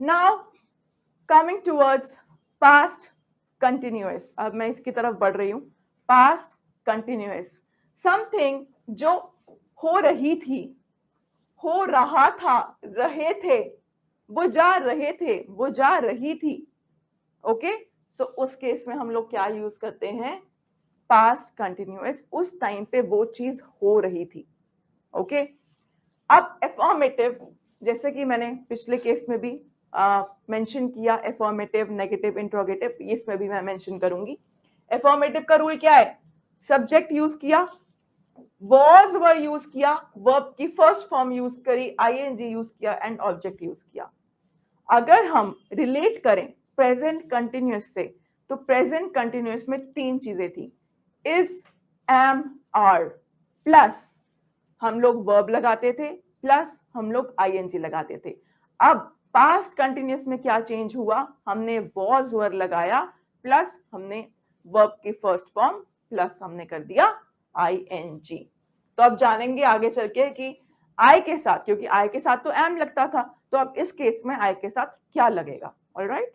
Now coming towards past continuous, अब मैं इसकी तरफ बढ़ रही हूं। पास्ट कंटिन्यूअस, समथिंग जो हो रही थी, हो रहा था, रहे थे, वो जा रहे थे, वो जा रही थी। ओके, सो उस केस में हम लोग क्या यूज करते हैं? पास्ट कंटिन्यूअस, उस टाइम पे वो चीज हो रही थी। ओके, अब एफर्मेटिव, जैसे कि मैंने पिछले केस में भी मेंशन किया, एफर्मेटिव, नेगेटिव, इंट्रोगेटिव, इसमें भी मैं मेंशन करूंगी। एफर्मेटिव का रूल क्या है? सब्जेक्ट यूज किया, was वर यूज किया, वर्ब की फर्स्ट फॉर्म यूज करी, आईएनजी यूज किया एंड ऑब्जेक्ट यूज किया। अगर हम रिलेट करें प्रेजेंट कंटिन्यूअस से, तो प्रेजेंट कंटिन्यूअस में तीन चीजें थी, इज, एम, आर, प्लस हम लोग वर्ब लगाते थे, प्लस हम लोग आईएनजी लगाते थे। अब पास्ट कंटिन्यूअस में क्या चेंज हुआ? हमने वॉज वर लगाया, प्लस हमने वर्ब की फर्स्ट फॉर्म, प्लस हमने कर दिया आईएनजी। तो अब जानेंगे आगे चल के कि आई के साथ, क्योंकि आई के साथ तो एम लगता था, तो अब इस केस में आई के साथ क्या लगेगा। ऑलराइट,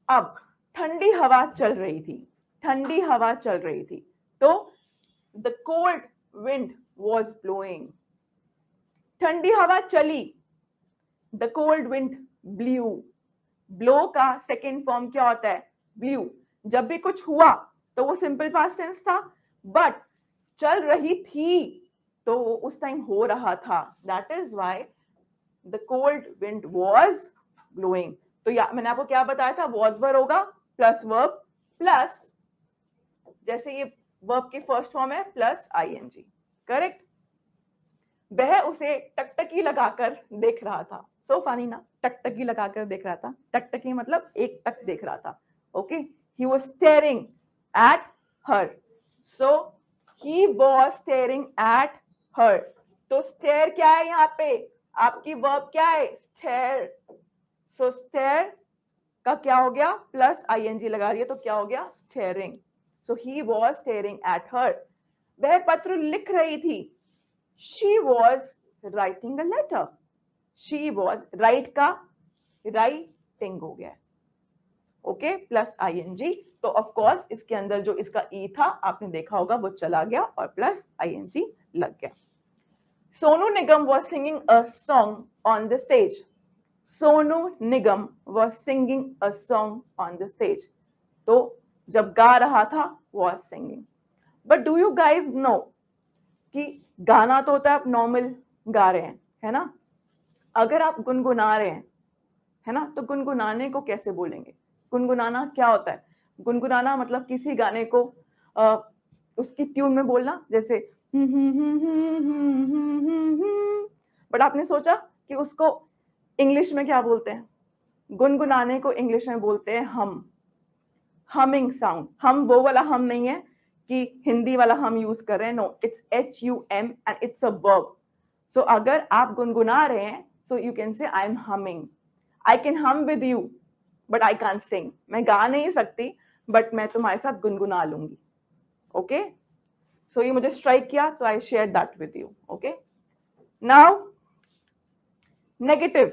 अब ठंडी हवा चल रही थी, ठंडी हवा चल रही थी, तो the cold wind was blowing. ठंडी हवा चली, the cold wind blue. Blow का सेकेंड फॉर्म क्या होता है? ब्लू। जब भी कुछ हुआ तो वो सिंपल पास्ट टेंस था, बट चल रही थी तो वो उस टाइम हो रहा था, that is why the cold wind was blowing. तो मैंने आपको क्या बताया था? वॉज वर होगा प्लस वर्ब, प्लस जैसे ये वर्ब की फर्स्ट फॉर्म है प्लस आईएनजी। करेक्ट। वह उसे टकटकी लगाकर देख रहा था। सो फनी ना, टकटकी लगाकर देख रहा था, टकटकी मतलब एक टक देख रहा था। Okay, he was staring at her, so he was staring at her. तो स्टेयर क्या है यहाँ पे? आपकी वर्ब क्या है? स्टेयर। सो स्टेयर का क्या हो गया? प्लस आईएनजी लगा दिया तो क्या हो गया? Steering. So he was staring at her. वह पत्र लिख रही थी, she was writing a letter. she was, write का writing हो गया, ओके, प्लस आईएनजी। तो ऑफ कोर्स इसके अंदर जो इसका ई था आपने देखा होगा वो चला गया और प्लस आईएनजी लग गया। Sonu Nigam was singing a song on the stage. Sonu Nigam was singing a song on the stage. तो जब गा रहा था was singing. But do you guys know कि गाना तो होता है आप नॉर्मल गा रहे हैं, है ना? अगर आप गुनगुना रहे हैं, है ना, तो गुनगुनाने को कैसे बोलेंगे? गुनगुनाना क्या होता है? गुनगुनाना मतलब किसी गाने को उसकी ट्यून में बोलना, जैसे बट आपने सोचा कि उसको इंग्लिश में क्या बोलते हैं? गुनगुनाने को इंग्लिश में बोलते हैं हम, हमिंग साउंड। हम वो वाला हम नहीं है कि हिंदी वाला हम यूज कर रहे हैं, no, it's HUM and it's a verb. So अगर आप गुनगुना रहे हैं, so you can say I am humming. I can hum with you but I can't sing. मैं गा नहीं सकती बट मैं तुम्हारे साथ गुनगुना लूंगी। ओके, सो ये मुझे स्ट्राइक किया, so I share that with you. Okay, now negative.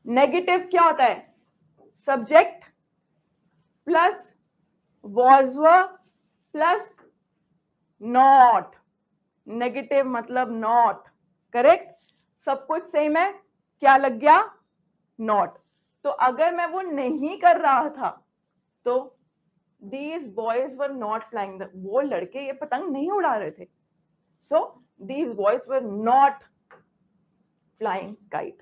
Negative क्या होता है? Subject plus was were plus not. Negative मतलब नॉट। करेक्ट, सब कुछ सेम है, क्या लग गया? नॉट। तो अगर मैं वो नहीं कर रहा था तो these boys were not flying, वो लड़के ये पतंग नहीं उड़ा रहे थे। so these boys were not flying kite.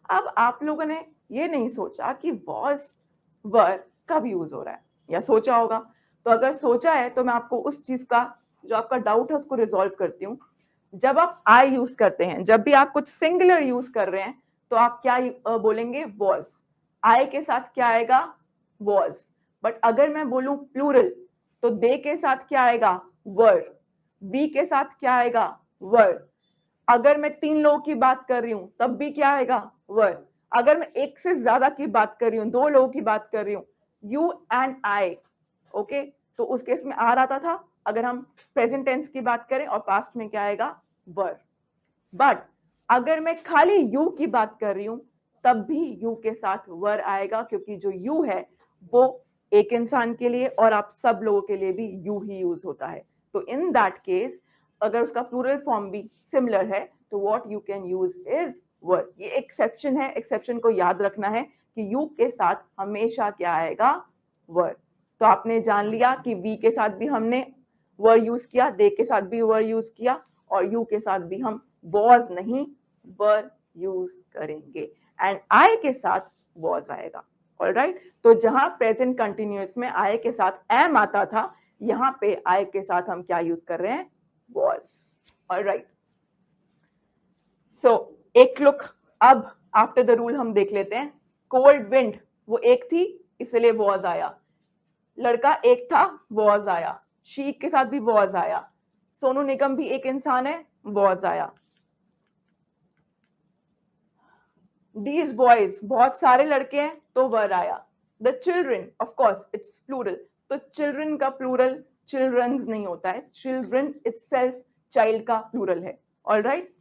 अब आप लोगों ने ये नहीं सोचा कि was were कब यूज हो रहा है, या सोचा होगा? तो अगर सोचा है तो मैं आपको उस चीज का जो आपका डाउट है उसको रिजॉल्व करती हूँ। जब आप आई यूज करते हैं, जब भी आप कुछ सिंगुलर यूज कर रहे हैं, तो आप क्या बोलेंगे? was. आई के साथ क्या आएगा? was. बट अगर मैं बोलूं प्लूरल, तो दे के साथ क्या आएगा? were. वी के साथ क्या आएगा? were. अगर मैं 3 लोगों की बात कर रही हूं तब भी क्या आएगा? were. अगर मैं एक से ज्यादा की बात कर रही हूं, 2 लोगों की बात कर रही हूं, यू एंड आई, ओके, तो उस केस में आर आता था। अगर हम प्रेजेंट टेंस की बात करें और पास्ट में क्या आएगा? वर। बट अगर मैं खाली यू की बात कर रही हूं तब भी यू के साथ वर आएगा, क्योंकि जो यू है वो एक इंसान के लिए और आप सब लोगों के लिए भी यू ही यूज होता है। तो इन दैट केस अगर उसका प्लूरल फॉर्म भी सिमिलर है तो what you can use is were. ये एक्सेप्शन है, एक्सेप्शन को याद रखना है कि यू के साथ हमेशा क्या आएगा, वर। तो आपने जान लिया कि वी के साथ भी हमने वर यूज किया, दे के साथ भी वर यूज किया, और यू के साथ भी हम वॉज नहीं वर यूज करेंगे, एंड आई के साथ वॉज आएगा। ऑलराइट, तो जहां प्रेजेंट कंटिन्यूअस में आई के साथ एम आता था, यहां पे आई के साथ हम क्या यूज कर रहे हैं, वॉज। ऑलराइट, सो एक लुक अब आफ्टर द रूल हम देख लेते हैं। कोल्ड विंड वो एक थी इसलिए वॉज आया, लड़का एक था वॉज आया, शी के साथ भी वॉज आया, सोनू निगम भी एक इंसान है वॉज आया, दीज बॉयज बहुत सारे लड़के हैं तो वर आया, the children of course it's plural, तो चिल्ड्रन का प्लूरल चिल्ड्रंस नहीं होता है, चिल्ड्रन इटसेल्फ चाइल्ड का प्लूरल है। ऑलराइट,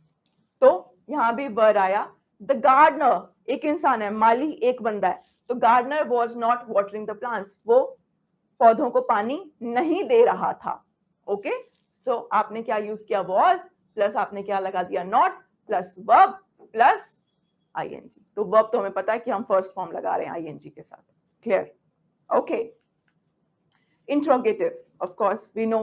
तो यहां भी वर आया। द गार्डनर एक इंसान है, माली एक बंदा है, तो gardener was not watering the plants, वो पौधों को पानी नहीं दे रहा था। ओके, सो आपने क्या यूज किया, वॉज प्लस आपने क्या लगा दिया, not plus verb plus ING. तो वर्ब तो हमें पता है कि हम फर्स्ट फॉर्म लगा रहे हैं आईएनजी के साथ। Clear? Okay, interrogative of course we know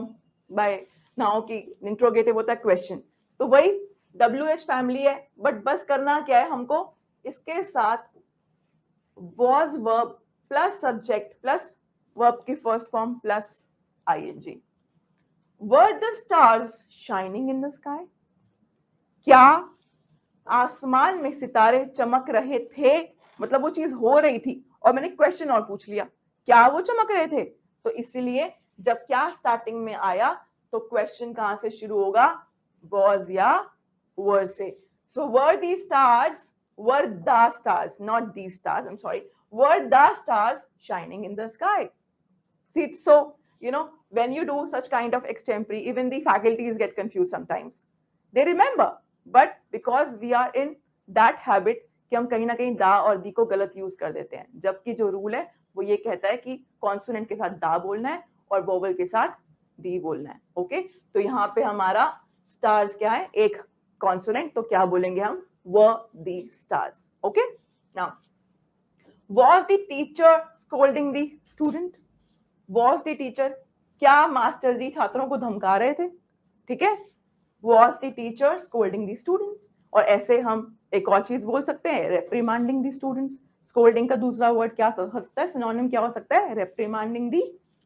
by now कि इंट्रोगेटिव होता है क्वेश्चन, तो वही WH फैमिली है, बट बस करना क्या है हमको, इसके साथ was verb plus subject plus verb की first form plus ING. Were the stars shining in the sky? क्या आसमान में सितारे चमक रहे थे, मतलब वो चीज हो रही थी और मैंने क्वेश्चन और पूछ लिया क्या वो चमक रहे थे, तो इसीलिए जब क्या स्टार्टिंग में आया तो क्वेश्चन कहां से शुरू होगा, was या were से। So were these stars, were the stars, not these stars, I'm sorry, were the stars shining in the sky? See, so you know when you do such kind of extempore, even the faculties get confused sometimes. They remember, but because we are in that habit कि हम कहीं ना कहीं दा और दी को गलत use कर देते हैं, जबकि जो रूल है वो ये कहता है कि कॉन्सोनेंट के साथ दा बोलना है और वोवल के साथ दी बोलना है। ओके, तो यहाँ पे हमारा स्टार्स क्या है, एक कॉन्सोनेंट, तो क्या बोलेंगे हम, were the stars. Okay, now was the teacher scolding the student? Was the teacher, क्या मास्टर जी छात्रों को धमका रहे थे, ठीक है, was the teacher scolding the students? और ऐसे हम एक और चीज बोल सकते हैं, reprimanding the students। scolding का दूसरा वर्ड क्या हो सकता है, सिनोनिम क्या हो सकता है, reprimanding the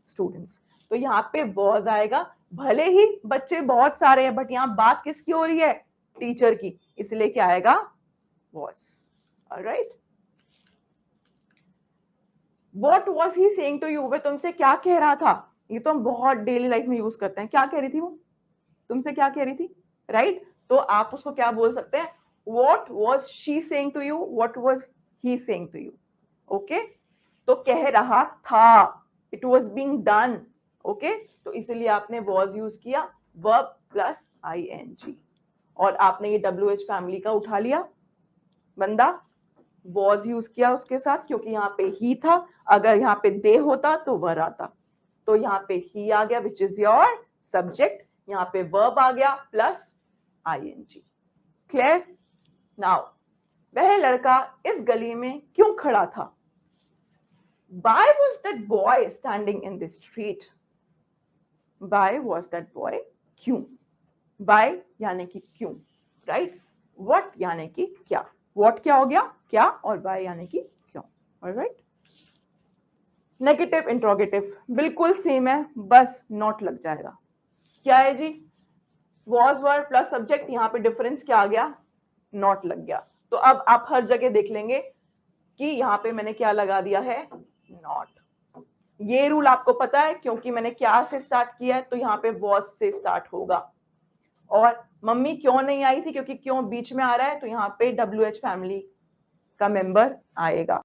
students। तो यहाँ पे was आएगा, भले ही बच्चे बहुत सारे हैं बट यहाँ बात किसकी हो रही है, टीचर की, इसलिए क्या आएगा, was। Alright, What was he saying to you? वह तुमसे क्या कह रहा था, ये तो हम बहुत डेली लाइफ में यूज करते हैं, क्या कह रही थी वो, तुमसे क्या कह रही थी, राइट? तो आप उसको क्या बोल सकते हैं, What was she saying to you? What was he saying to you? Okay, तो कह रहा था, it was being done। Okay, तो इसलिए आपने was यूज किया, verb प्लस ing, और आपने ये WH फैमिली का उठा लिया बंदा, was यूज किया उसके साथ क्योंकि यहाँ पे ही था, अगर यहाँ पे दे होता तो वर आता, तो यहाँ पे ही आ गया विच इज योर सब्जेक्ट, यहाँ पे वर्ब आ गया प्लस ing। क्लियर? नाउ वह लड़का इस गली में क्यों खड़ा था, why was that boy standing in this street? why was that boy, क्यों, why यानी कि क्यों, राइट, what यानी कि क्या, what क्या हो गया, क्या, और why यानी कि क्यों। ऑलराइट, नेगेटिव इंट्रोगेटिव बिल्कुल सेम है, बस नॉट लग जाएगा। क्या है जी, was वर्ड प्लस सब्जेक्ट, यहाँ पे डिफरेंस क्या आ गया, नॉट लग गया। तो अब आप हर जगह देख लेंगे कि यहाँ पे मैंने क्या लगा दिया है, नॉट। ये रूल आपको पता है क्योंकि मैंने क्या से स्टार्ट किया है, तो यहाँ पे was से स्टार्ट होगा। और मम्मी क्यों नहीं आई थी, क्योंकि क्यों बीच में आ रहा है, तो यहाँ पे WH फैमिली का मेंबर आएगा।